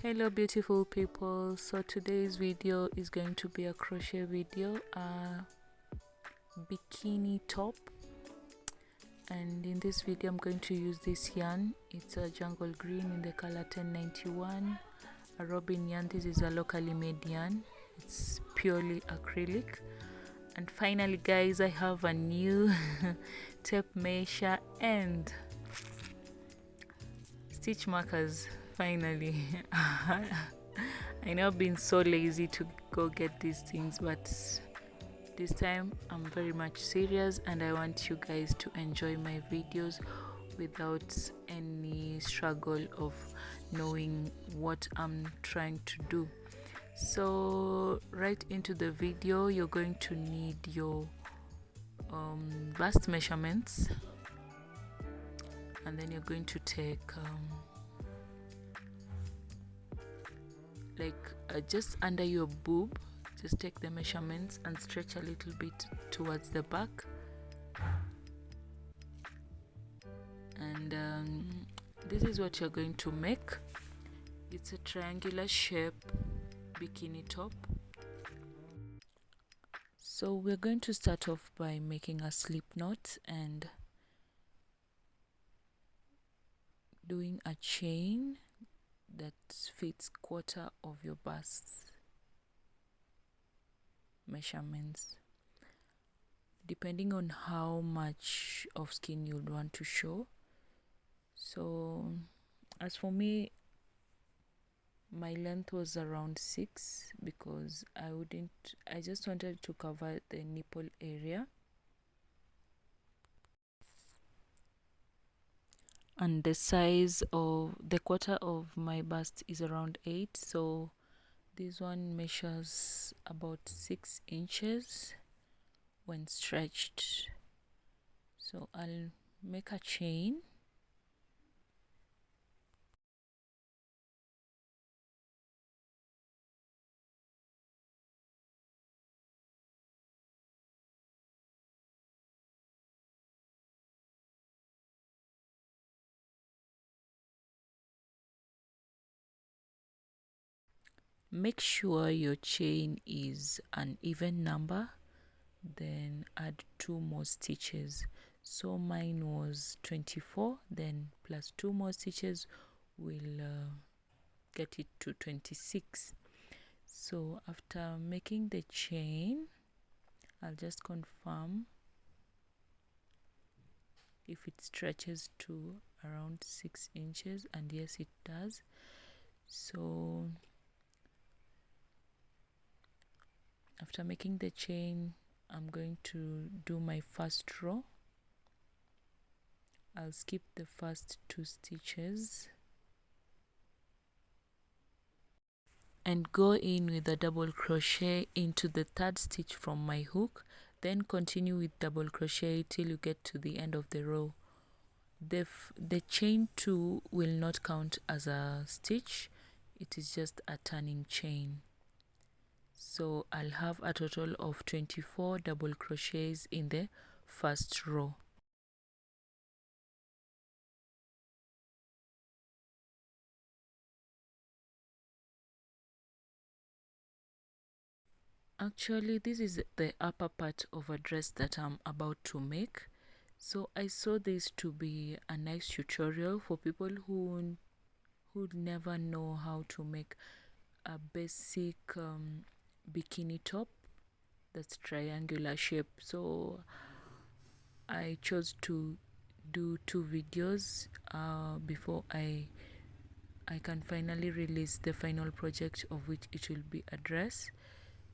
Hello beautiful people, so today's video is going to be a crochet video, a bikini top, and in this video I'm going to use this yarn. It's a jungle green in the color 1091, a robin yarn. This is a locally made yarn, it's purely acrylic. And finally guys, I have a new tape measure and stitch markers. Finally. I know I've been so lazy to go get these things, but this time I'm very much serious and I want you guys to enjoy my videos without any struggle of knowing what I'm trying to do. So right into the video, you're going to need your bust measurements, and then you're going to take just under your boob, just take the measurements and stretch a little bit towards the back, and this is what you're going to make. It's a triangular shape bikini top. So we're going to start off by making a slip knot and doing a chain that fits quarter of your bust measurements, depending on how much of skin you'd want to show. So as for me, my length was around 6 because I just wanted to cover the nipple area, and the size of the quarter of my bust is around 8, so this one measures about 6 inches when stretched. So I'll make a chain, make sure your chain is an even number, then add 2 more stitches. So mine was 24, then plus 2 more stitches will get it to 26. So after making the chain, I'll just confirm if it stretches to around 6 inches, and yes it does. So after making the chain, I'm going to do my first row. I'll skip the first 2 stitches and go in with a double crochet into the 3rd stitch from my hook, then continue with double crochet till you get to the end of the row. The chain 2 will not count as a stitch, it is just a turning chain. So I'll have a total of 24 double crochets in the first row. Actually, this is the upper part of a dress that I'm about to make. So I saw this to be a nice tutorial for people who never know how to make a basic bikini top that's triangular shape. So I chose to do 2 videos before I can finally release the final project, of which it will be a dress.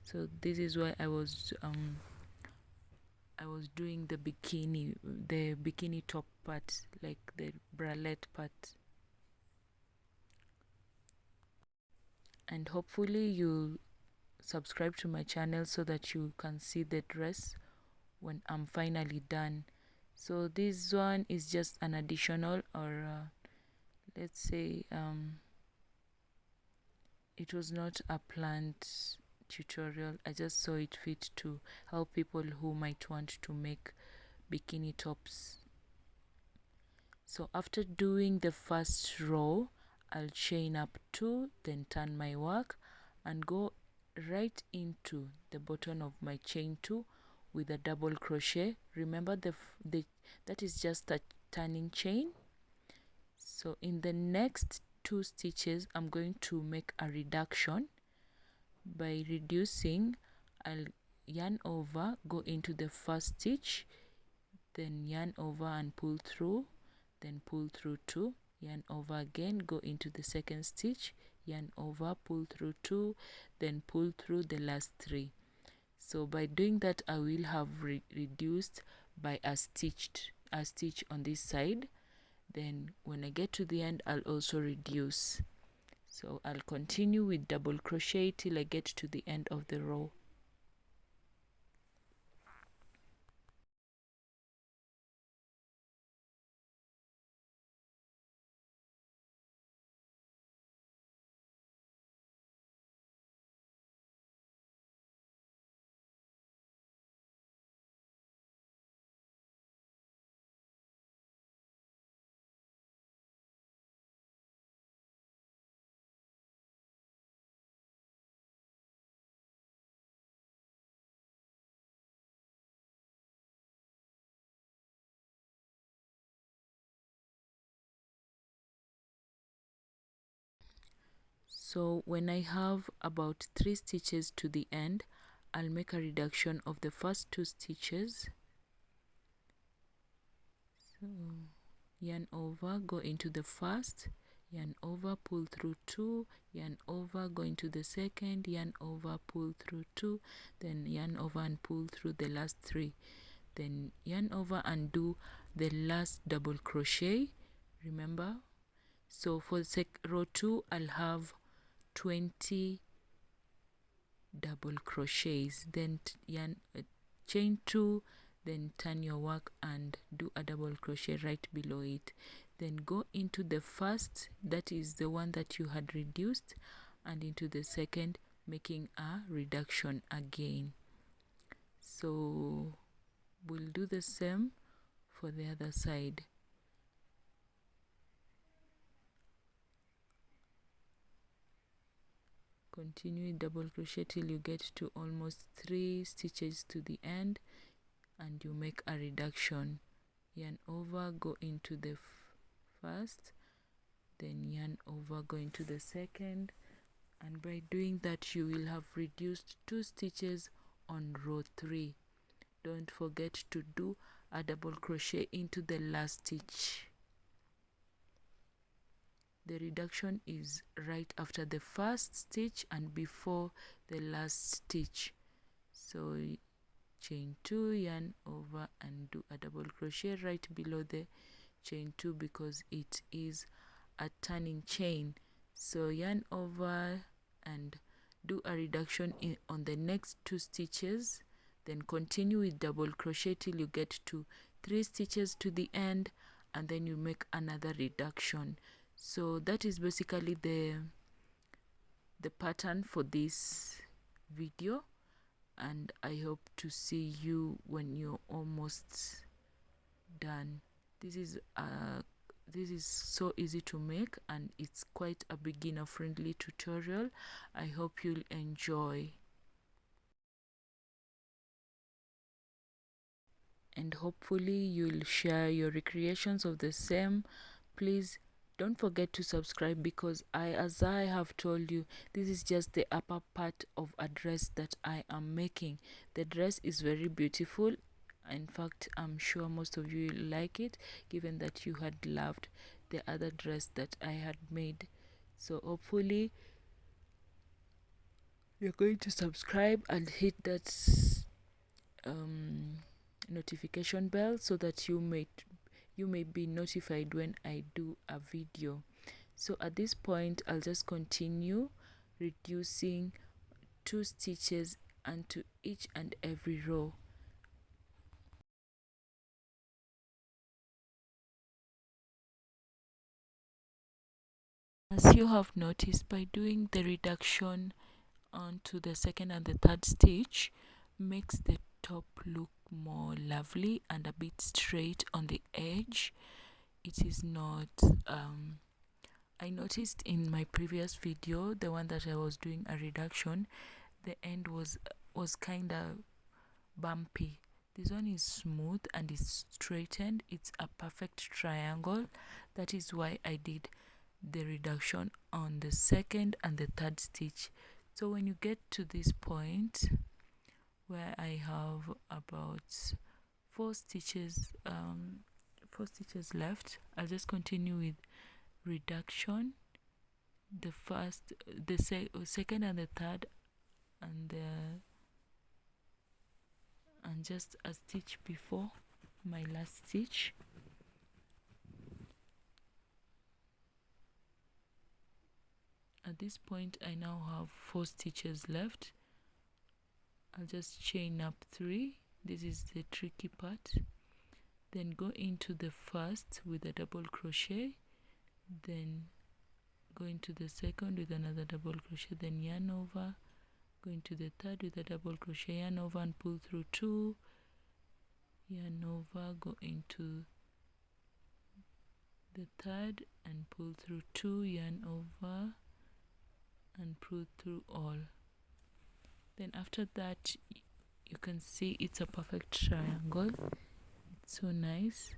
So this is why I was doing the bikini top part, like the bralette part. And hopefully you'll subscribe to my channel so that you can see the dress when I'm finally done. So this one is just an additional, or let's say it was not a planned tutorial. I just saw it fit to help people who might want to make bikini tops. So after doing the first row, I'll chain up 2, then turn my work and go right into the bottom of my chain 2 with a double crochet. Remember that is just a turning chain. So in the next 2 stitches I'm going to make a reduction. By reducing, I'll yarn over, go into the first stitch, then yarn over and pull through, then pull through 2, yarn over again, go into the second stitch, yarn over, pull through 2, then pull through the last 3. So by doing that, I will have reduced by a stitch on this side. Then when I get to the end, I'll also reduce. So I'll continue with double crochet till I get to the end of the row. So when I have about 3 stitches to the end, I'll make a reduction of the first 2 stitches. So yarn over, go into the first, yarn over, pull through 2, yarn over, go into the second, yarn over, pull through 2, then yarn over and pull through the last 3, then yarn over and do the last double crochet. Remember, so for row 2 I'll have 20 double crochets, then chain 2, then turn your work and do a double crochet right below it, then go into the first, that is the one that you had reduced, and into the second, making a reduction again. So we'll do the same for the other side. Continue double crochet till you get to almost 3 stitches to the end, and you make a reduction. Yarn over, go into the first, then yarn over, go into the second, and by doing that you will have reduced 2 stitches on row 3. Don't forget to do a double crochet into the last stitch. The reduction is right after the first stitch and before the last stitch. So chain 2, yarn over and do a double crochet right below the chain 2 because it is a turning chain. So yarn over and do a reduction on the next 2 stitches, then continue with double crochet till you get to 3 stitches to the end, and then you make another reduction. So that is basically the pattern for this video, and I hope to see you when you're almost done. This is so easy to make, and it's quite a beginner friendly tutorial. I hope you'll enjoy, and hopefully you'll share your recreations of the same. Please don't forget to subscribe, because as I have told you, this is just the upper part of a dress that I am making. The dress is very beautiful. In fact, I'm sure most of you like it, given that you had loved the other dress that I had made. So hopefully you're going to subscribe and hit that notification bell so that you may be notified when I do a video. So at this point, I'll just continue reducing 2 stitches onto each and every row. As you have noticed, by doing the reduction onto the second and the third stitch, makes the top look more lovely and a bit straight on the edge. It is not I noticed in my previous video, the one that I was doing a reduction, the end was kind of bumpy. This one is smooth and it's straightened. It's a perfect triangle. That is why I did the reduction on the second and the third stitch. So when you get to this point where I have about 4 stitches left, I'll just continue with reduction, the second and the third, and just a stitch before my last stitch. At this point I now have 4 stitches left. I'll just chain up 3. This is the tricky part. Then go into the first with a double crochet, then go into the second with another double crochet, then yarn over, go into the third with a double crochet, yarn over and pull through 2, yarn over, go into the third and pull through 2, yarn over and pull through all. Then after that, you can see it's a perfect triangle. It's so nice.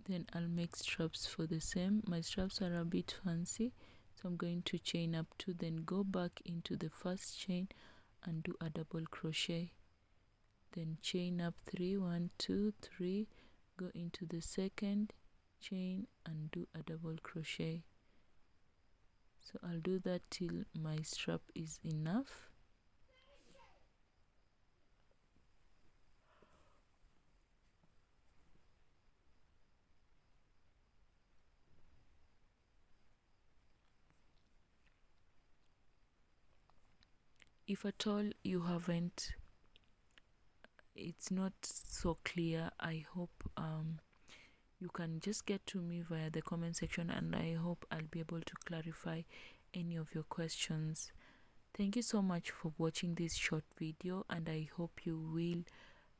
Then I'll make straps for the same. My straps are a bit fancy, so I'm going to chain up 2, then go back into the first chain and do a double crochet, then chain up 3, 1 2 3, go into the second chain and do a double crochet. So I'll do that till my strap is enough. If at all you haven't, it's not so clear, I hope you can just get to me via the comment section, and I hope I'll be able to clarify any of your questions. Thank you so much for watching this short video, and I hope you will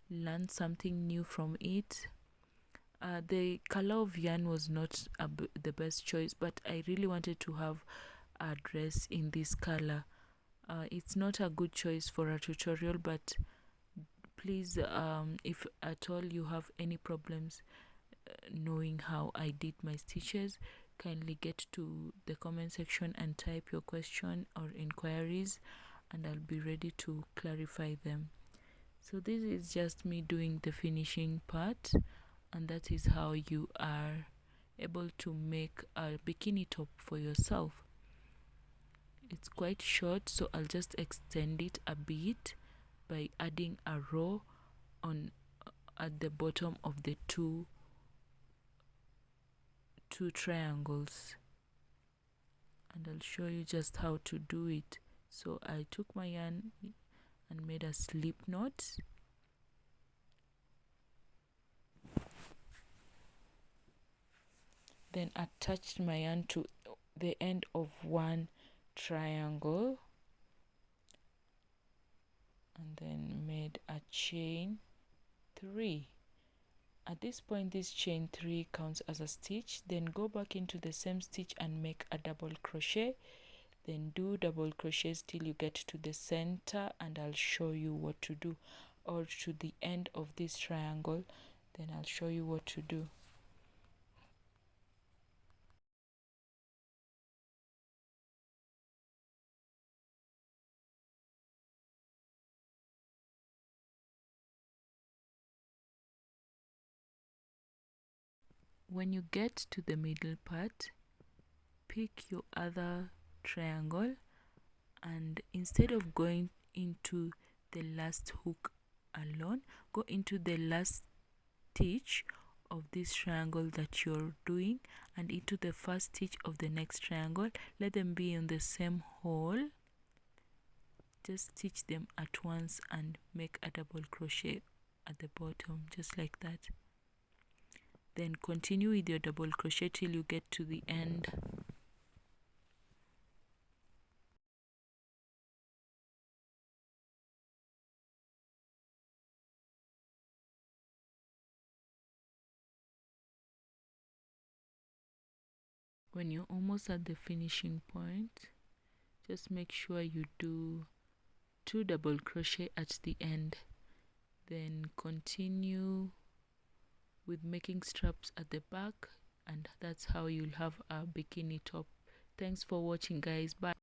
learn something new from it. The color of yarn was not the best choice, but I really wanted to have a dress in this color. It's not a good choice for a tutorial, but please, if at all you have any problems knowing how I did my stitches, kindly get to the comment section and type your question or inquiries, and I'll be ready to clarify them. So this is just me doing the finishing part, and that is how you are able to make a bikini top for yourself. It's quite short, so I'll just extend it a bit by adding a row on at the bottom of the two triangles, and I'll show you just how to do it. So I took my yarn and made a slip knot, then attached my yarn to the end of one triangle, and then made a chain 3. At this point, this chain 3 counts as a stitch. Then go back into the same stitch and make a double crochet, then do double crochets till you get to the center, and I'll show you what to do, or to the end of this triangle, then I'll show you what to do. When you get to the middle part, pick your other triangle, and instead of going into the last hook alone, go into the last stitch of this triangle that you're doing and into the first stitch of the next triangle. Let them be in the same hole. Just stitch them at once and make a double crochet at the bottom, just like that. Then continue with your double crochet till you get to the end. When you're almost at the finishing point, just make sure you do 2 double crochet at the end, then continue with making straps at the back, and that's how you'll have a bikini top. Thanks for watching, guys. Bye.